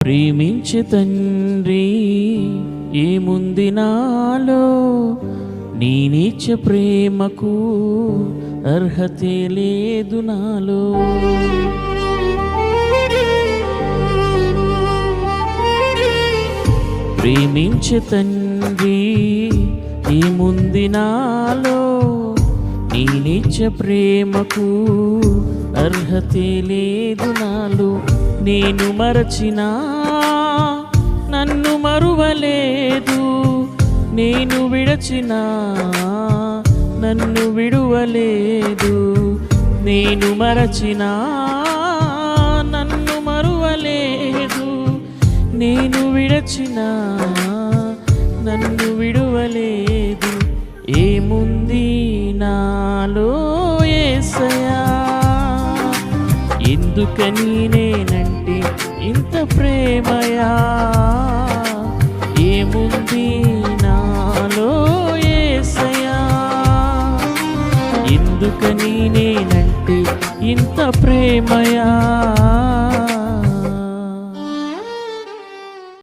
ప్రేమించే తండ్రి ఏముంది నాలో, నేనిచ్చే ప్రేమకు అర్హతే లేదు నాలో. ప్రేమించే తండ్రి ఏముంది నాలో, నేనిచ్చే ప్రేమకు అర్హతే లేదు నాలో. నేను మరచినా నన్ను మరువలేదు, నేను విడచినా నన్ను విడువలేదు. నేను మరచినా నన్ను మరువలేదు, నేను విడచినా నన్ను విడువలేదు. ఏముంది నాలో యేసయ్యా, ఎందుకని నేనంటే ఇంత ప్రేమయా. ఏముంది నాలో యేసయ్యా, ఎందుకని నేనంటే ఇంత ప్రేమయా.